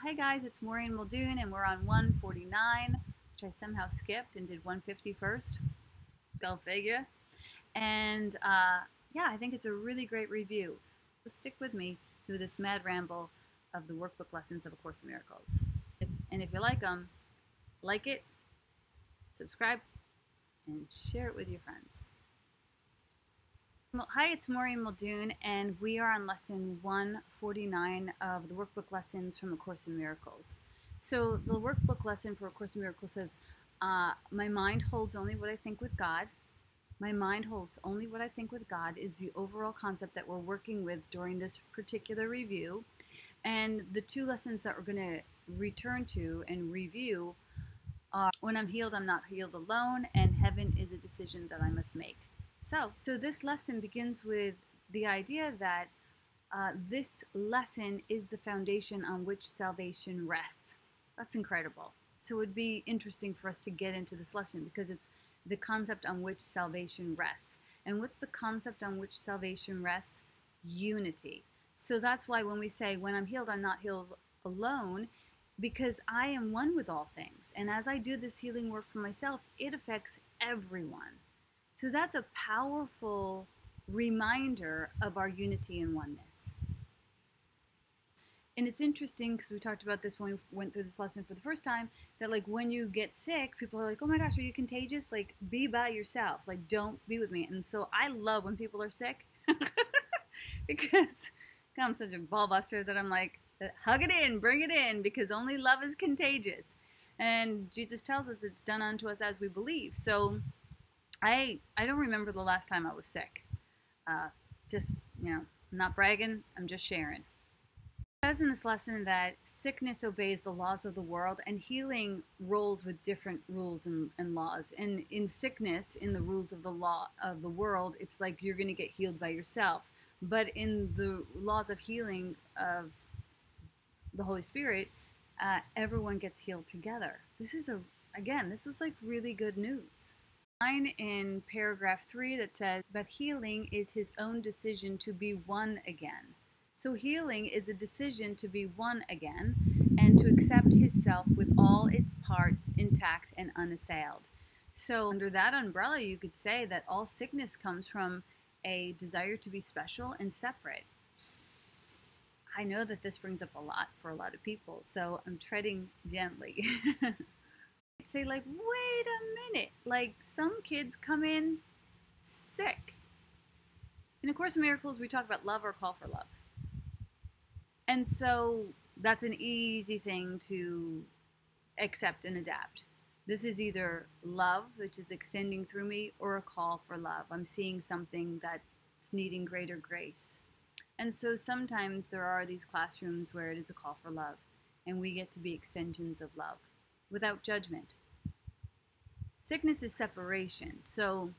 Hey guys, it's Maureen Muldoon and we're on 149, which I somehow skipped and did 150 first. Go figure. And yeah, I think it's a really great review. So stick with me through this mad ramble of the workbook lessons of A Course in Miracles. And if you like them, like it, subscribe, and share it with your friends. Hi, it's Maureen Muldoon, and we are on lesson 149 of the workbook lessons from A Course in Miracles. So the workbook lesson for A Course in Miracles says, my mind holds only what I think with God. My mind holds only what I think with God is the overall concept that we're working with during this particular review. And the two lessons that we're going to return to and review are when I'm healed, I'm not healed alone, and heaven is a decision that I must make. So this lesson begins with the idea that this lesson is the foundation on which salvation rests. That's incredible. So it would be interesting for us to get into this lesson because it's the concept on which salvation rests. And what's the concept on which salvation rests? Unity. So that's why when we say, when I'm healed, I'm not healed alone, because I am one with all things. And as I do this healing work for myself, it affects everyone. So that's a powerful reminder of our unity and oneness. And it's interesting because we talked about this when we went through this lesson for the first time, that like when you get sick, people are like, oh my gosh, are you contagious? Like, be by yourself. Like, don't be with me. And so I love when people are sick because I'm such a ball buster that I'm like, hug it in, bring it in, because only love is contagious. And Jesus tells us it's done unto us as we believe. So I don't remember the last time I was sick. Just, I'm not bragging, I'm just sharing. It says in this lesson that sickness obeys the laws of the world and healing rolls with different rules and laws. And in sickness, in the rules of the law of the world, it's like you're going to get healed by yourself. But in the laws of healing of the Holy Spirit, everyone gets healed together. This is like really good news. Line in paragraph 3 that says, but healing is his own decision to be one again. So healing is a decision to be one again and to accept his self with all its parts intact and unassailed. So under that umbrella, you could say that all sickness comes from a desire to be special and separate. I know that this brings up a lot for a lot of people, so I'm treading gently. Say like, wait a minute, like some kids come in sick. In A Course in Miracles, we talk about love or call for love. And so that's an easy thing to accept and adapt. This is either love, which is extending through me, or a call for love. I'm seeing something that's needing greater grace. And so sometimes there are these classrooms where it is a call for love, and we get to be extensions of love without judgment. Sickness is separation. So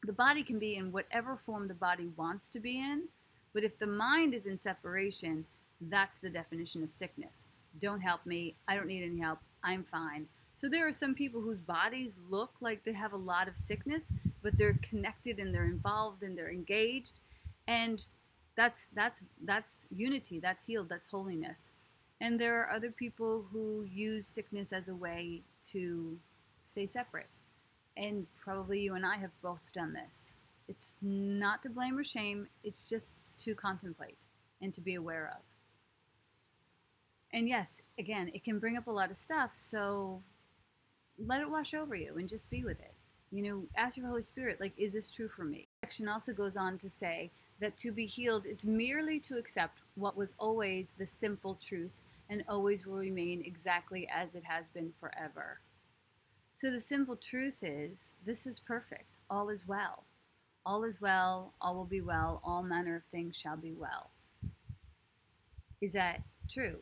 the body can be in whatever form the body wants to be in, but if the mind is in separation, that's the definition of sickness. Don't help me. I don't need any help. I'm fine. So there are some people whose bodies look like they have a lot of sickness, but they're connected and they're involved and they're engaged. And that's unity, that's healed, that's holiness. And there are other people who use sickness as a way to stay separate. And probably you and I have both done this. It's not to blame or shame, it's just to contemplate and to be aware of. And yes, again, it can bring up a lot of stuff, so let it wash over you and just be with it. Ask your Holy Spirit, like, is this true for me? The section also goes on to say that to be healed is merely to accept what was always the simple truth and always will remain exactly as it has been forever. So the simple truth is, this is perfect. All is well. All is well. All will be well. All manner of things shall be well. Is that true?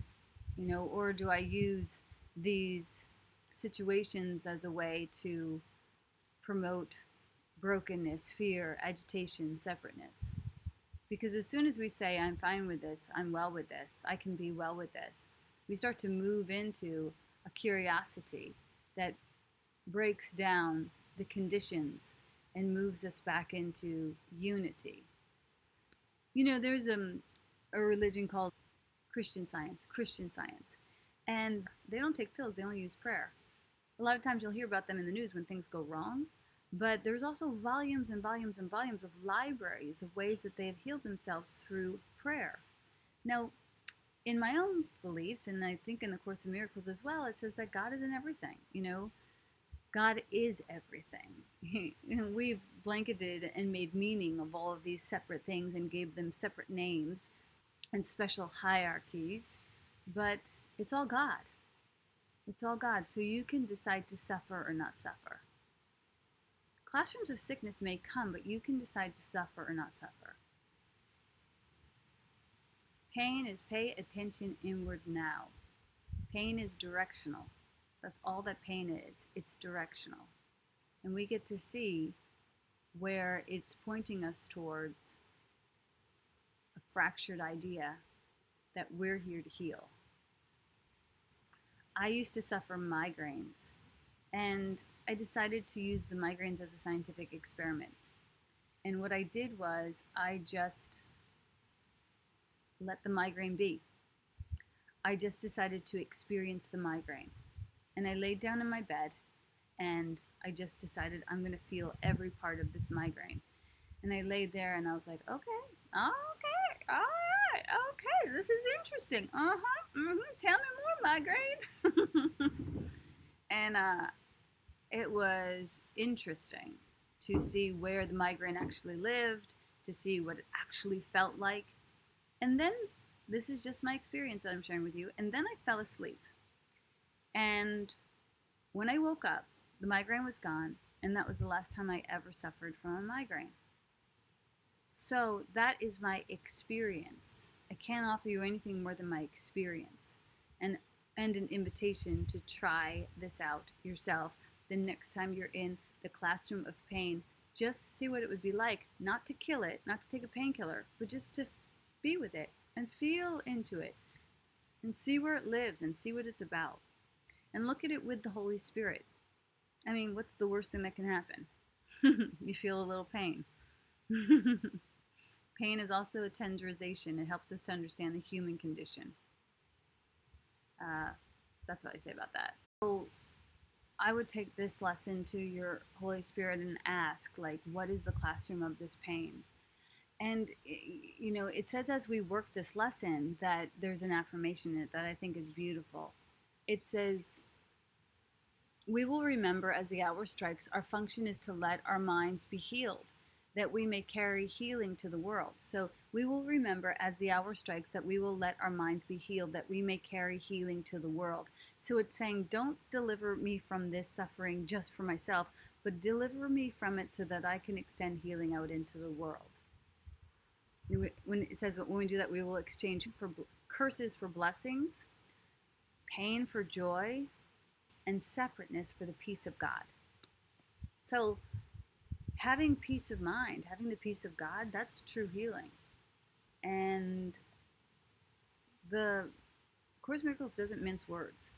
Or do I use these situations as a way to promote brokenness, fear, agitation, separateness? Because as soon as we say, I'm fine with this, I'm well with this, I can be well with this, we start to move into a curiosity that breaks down the conditions and moves us back into unity. There's a religion called Christian Science, And they don't take pills, they only use prayer. A lot of times you'll hear about them in the news when things go wrong, but there's also volumes and volumes and volumes of libraries of ways that they have healed themselves through prayer. Now, in my own beliefs, and I think in the Course of Miracles as well, it says that God is in everything. God is everything. We've blanketed and made meaning of all of these separate things and gave them separate names and special hierarchies, but it's all God. It's all God. So you can decide to suffer or not suffer. Classrooms of sickness may come, but you can decide to suffer or not suffer. Pain is pay attention inward now. Pain is directional. That's all that pain is. It's directional. And we get to see where it's pointing us towards a fractured idea that we're here to heal. I used to suffer migraines, and I decided to use the migraines as a scientific experiment. And what I did was I just let the migraine be. I just decided to experience the migraine. And I laid down in my bed and I just decided I'm going to feel every part of this migraine. And I laid there and I was like, okay, all right, okay, this is interesting. Tell me more, migraine. And it was interesting to see where the migraine actually lived, to see what it actually felt like. And then, this is just my experience that I'm sharing with you, and then I fell asleep. And when I woke up, the migraine was gone, and that was the last time I ever suffered from a migraine. So that is my experience. I can't offer you anything more than my experience, and an invitation to try this out yourself the next time you're in the classroom of pain. Just see what it would be like, not to kill it, not to take a painkiller, but just to be with it and feel into it and see where it lives and see what it's about. And look at it with the Holy Spirit. I mean, what's the worst thing that can happen? You feel a little pain. Pain is also a tenderization. It helps us to understand the human condition. That's what I say about that. So I would take this lesson to your Holy Spirit and ask, like, what is the classroom of this pain? And, it says as we work this lesson that there's an affirmation in it that I think is beautiful. It says, we will remember as the hour strikes, our function is to let our minds be healed, that we may carry healing to the world. So we will remember as the hour strikes that we will let our minds be healed, that we may carry healing to the world. So it's saying, don't deliver me from this suffering just for myself, but deliver me from it so that I can extend healing out into the world. When it says when we do that, we will exchange curses for blessings, pain for joy, and separateness for the peace of God. So having peace of mind, having the peace of God, that's true healing. And the Course in Miracles doesn't mince words.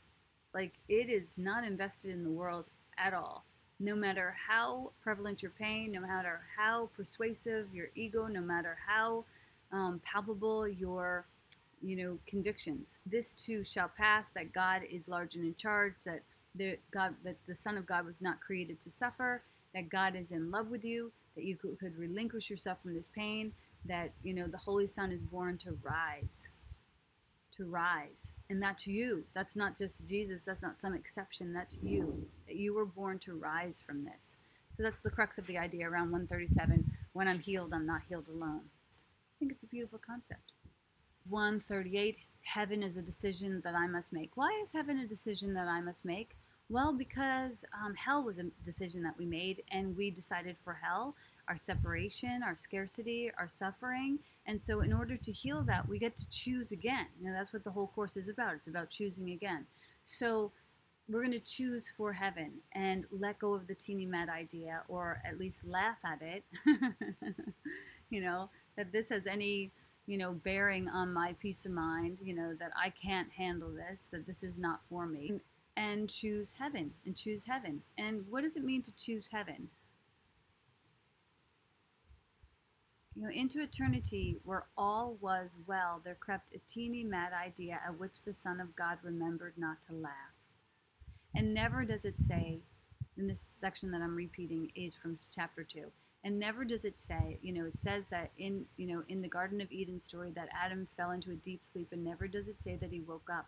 Like, it is not invested in the world at all. No matter how prevalent your pain, no matter how persuasive your ego, no matter how palpable your convictions, this too shall pass, that God is large and in charge, that the Son of God was not created to suffer, that God is in love with you, that you could relinquish yourself from this pain, that the Holy Son is born to rise. And that's you. That's not just Jesus. That's not some exception. That's you. That you were born to rise from this. So that's the crux of the idea around 137. When I'm healed, I'm not healed alone. I think it's a beautiful concept. 138. Heaven is a decision that I must make. Why is heaven a decision that I must make? Well, because hell was a decision that we made, and we decided for hell, our separation, our scarcity, our suffering. And so in order to heal that, we get to choose again. That's what the whole course is about. It's about choosing again. So we're going to choose for heaven and let go of the teeny mad idea, or at least laugh at it, that this has any, bearing on my peace of mind, that I can't handle this, that this is not for me, and choose heaven, and choose heaven. And what does it mean to choose heaven? Into eternity where all was well, there crept a teeny mad idea at which the Son of God remembered not to laugh. And never does it say, in this section that I'm repeating is from chapter 2, and never does it say, it says that in the Garden of Eden story that Adam fell into a deep sleep, and never does it say that he woke up.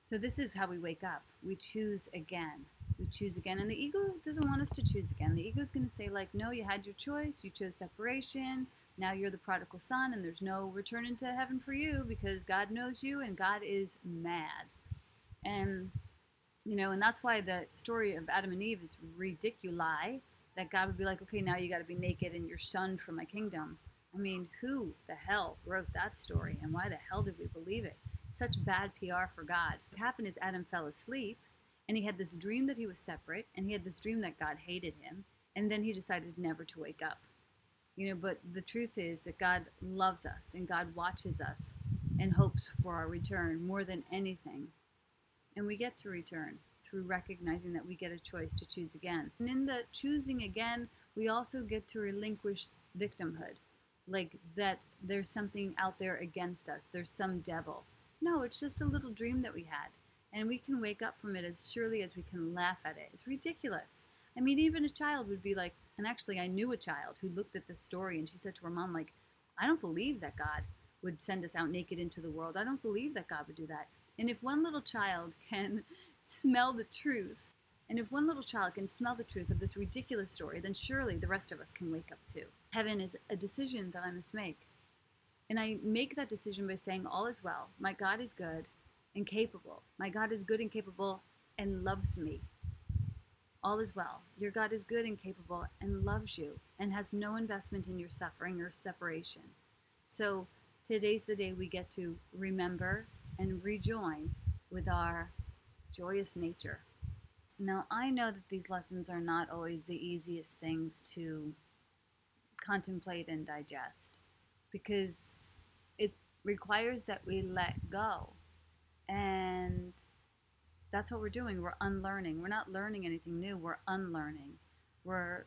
So this is how we wake up. We choose again. We choose again. And the ego doesn't want us to choose again. The ego is going to say, like, no, you had your choice. You chose separation. Now you're the prodigal son, and there's no return into heaven for you because God knows you, and God is mad. And, and that's why the story of Adam and Eve is ridiculous, that God would be like, okay, now you got to be naked and you're shunned from my kingdom. I mean, who the hell wrote that story, and why the hell did we believe it? Such bad PR for God. What happened is Adam fell asleep, and he had this dream that he was separate, and he had this dream that God hated him, and then he decided never to wake up. But the truth is that God loves us, and God watches us and hopes for our return more than anything. And we get to return through recognizing that we get a choice to choose again. And in the choosing again, we also get to relinquish victimhood. Like that there's something out there against us. There's some devil. No, it's just a little dream that we had. And we can wake up from it as surely as we can laugh at it. It's ridiculous. I mean, even a child would be like, and actually I knew a child who looked at this story and she said to her mom, like, I don't believe that God would send us out naked into the world. I don't believe that God would do that. And if one little child can smell the truth, of this ridiculous story, then surely the rest of us can wake up too. Heaven is a decision that I must make. And I make that decision by saying, all is well. My God is good and capable. My God is good and capable and loves me. All is well. Your God is good and capable and loves you and has no investment in your suffering or separation. So today's the day we get to remember and rejoin with our joyous nature. Now, I know that these lessons are not always the easiest things to contemplate and digest because it requires that we let go. And that's what we're doing. We're unlearning. We're not learning anything new. We're unlearning. We're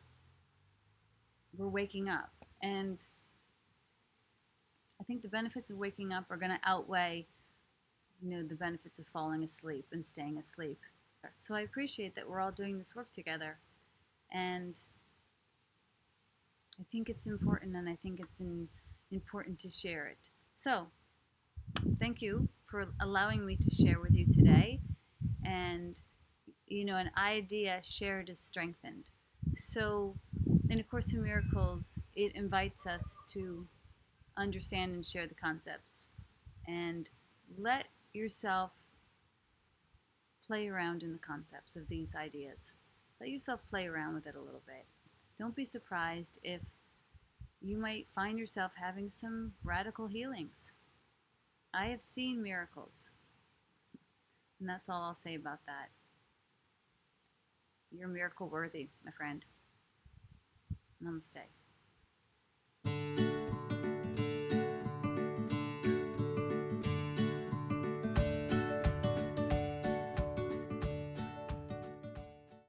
waking up. And I think the benefits of waking up are going to outweigh, the benefits of falling asleep and staying asleep. So I appreciate that we're all doing this work together. And I think it's important, and I think it's important to share it. So thank you for allowing me to share with you today. And, an idea shared is strengthened. So in A Course in Miracles, it invites us to understand and share the concepts. And let yourself play around in the concepts of these ideas. Let yourself play around with it a little bit. Don't be surprised if you might find yourself having some radical healings. I have seen miracles. And that's all I'll say about that. You're miracle worthy, my friend. Namaste.